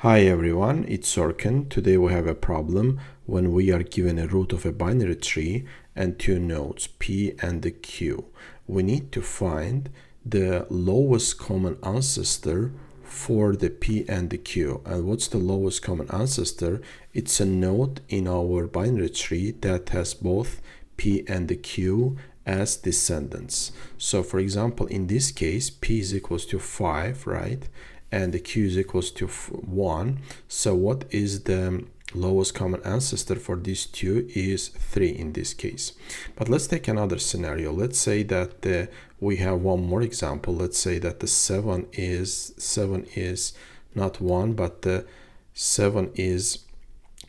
Hi everyone, it's Sorkin. Today we have a problem when we are given a root of a binary tree and two nodes P and the Q. We need to find the lowest common ancestor for the P and the Q. And what's the lowest common ancestor? It's a node in our binary tree that has both P and the Q as descendants. So for example, in this case, P is equals to 5, right? And the Q is equals to 1. So what is the lowest common ancestor for these two is 3 in this case. But let's take another scenario. Let's say that we have one more example. Let's say that the 7 is not 1, but the 7 is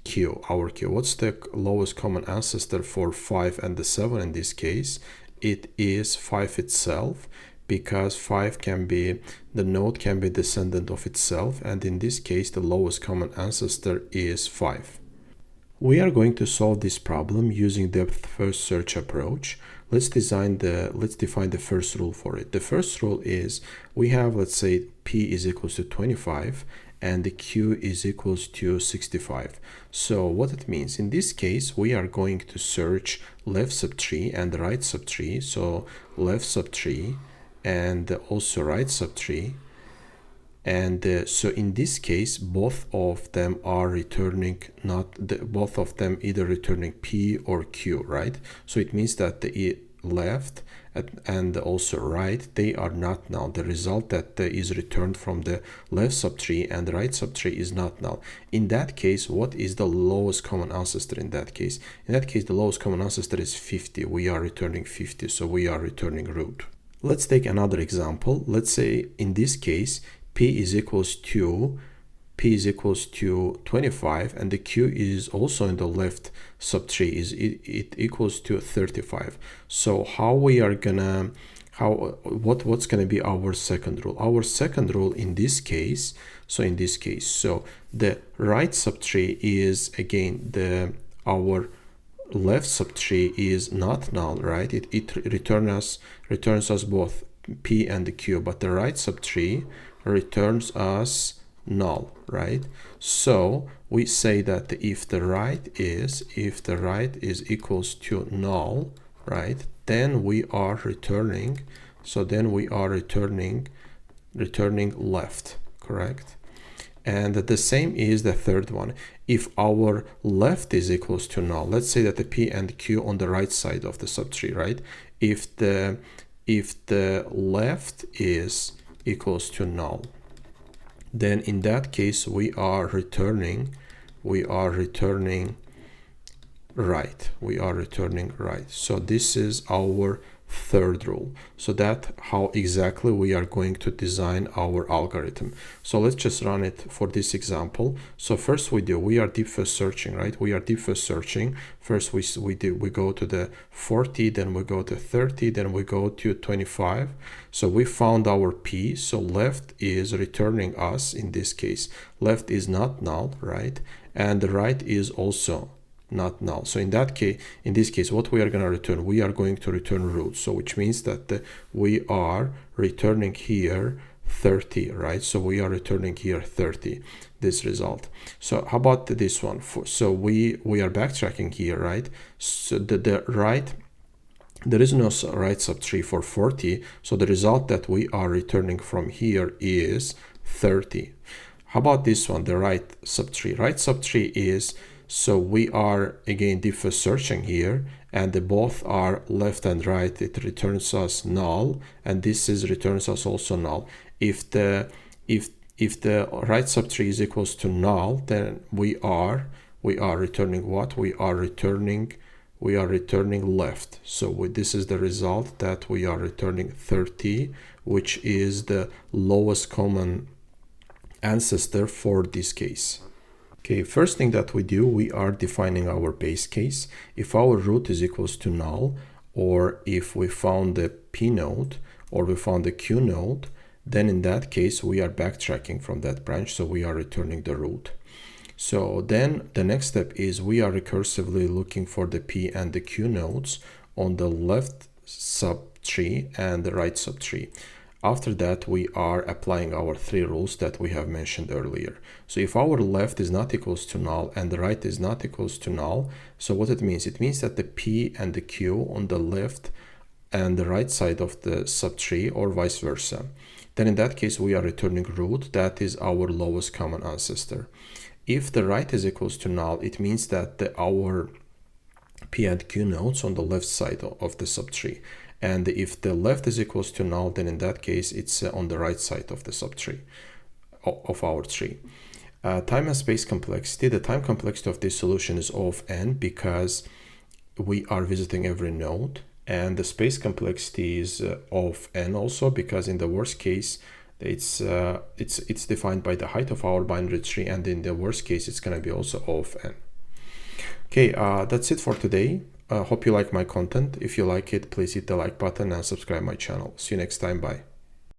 Q, our Q. What's the lowest common ancestor for 5 and the 7 in this case? It is 5 itself, because 5 can be, the node can be descendant of itself, and in this case the lowest common ancestor is 5. We are going to solve this problem using the first search approach. Let's define the first rule for it. The first rule is we have, let's say, P is equals to 25 and the Q is equals to 65. So what it means, in this case, we are going to search left subtree and right subtree. So left subtree and also right subtree, and so in this case both of them are returning both of them either returning P or Q, right? So it means that the left and also right, they are not null. The result that is returned from the left subtree and the right subtree is not null. In that case, what is the lowest common ancestor in that case? In that case, the lowest common ancestor is 50. We are returning 50, so we are returning root. Let's take another example. Let's say in this case, P is equals to 25 and the Q is also in the left subtree, it equals to 35. So how we are gonna, what's gonna be our second rule? Our second rule in this case, so the right subtree is again our left subtree is not null, right? It returns us both P and the Q, but the right subtree returns us null, right? So we say that if the right is equals to null, right, then we are returning, returning left, correct? And the same is the third one. If our left is equals to null, let's say that the P and Q on the right side of the subtree, right? If the left is equals to null, then in that case we are returning right. So this is our third rule. So that's how exactly we are going to design our algorithm. So let's just run it for this example. So first we are deep first searching, right? We are deep first searching. First we go to the 40, then we go to 30, then we go to 25. So we found our P. So left is returning us. In this case, left is not null, right? And the right is also not null. So in this case, what we are going to return? We are going to return root. So which means that we are returning here 30, right? So we are returning here 30, this result. So how about this one? So we are backtracking here, right? So the right, there is no right subtree for 40. So the result that we are returning from here is 30. How about this one? The right subtree. Right subtree is, so we are again deep first searching here, and the both are left and right. It returns us null, and this is returns us also null. If the right subtree is equals to null, then we are returning what? We are returning left. So this is the result that we are returning 30, which is the lowest common ancestor for this case. Okay, first thing that we do, we are defining our base case. If our root is equals to null, or if we found the P node or we found the Q node, then in that case we are backtracking from that branch, so we are returning the root. So then the next step is we are recursively looking for the P and the Q nodes on the left subtree and the right subtree. After that, we are applying our three rules that we have mentioned earlier. So if our left is not equals to null and the right is not equals to null, so what it means that the P and the Q on the left and the right side of the subtree, or vice versa, then in that case we are returning root, that is our lowest common ancestor. If the right is equals to null, it means that our P and Q nodes on the left side of the subtree. And if the left is equals to null, then in that case, it's on the right side of the subtree, of our tree. Time and space complexity. The time complexity of this solution is O of n because we are visiting every node. And the space complexity is O of n also because in the worst case, it's defined by the height of our binary tree. And in the worst case, it's going to be also O of n. Okay, that's it for today. Hope you like my content. If you like it, please hit the like button and subscribe my channel. See you next time. Bye.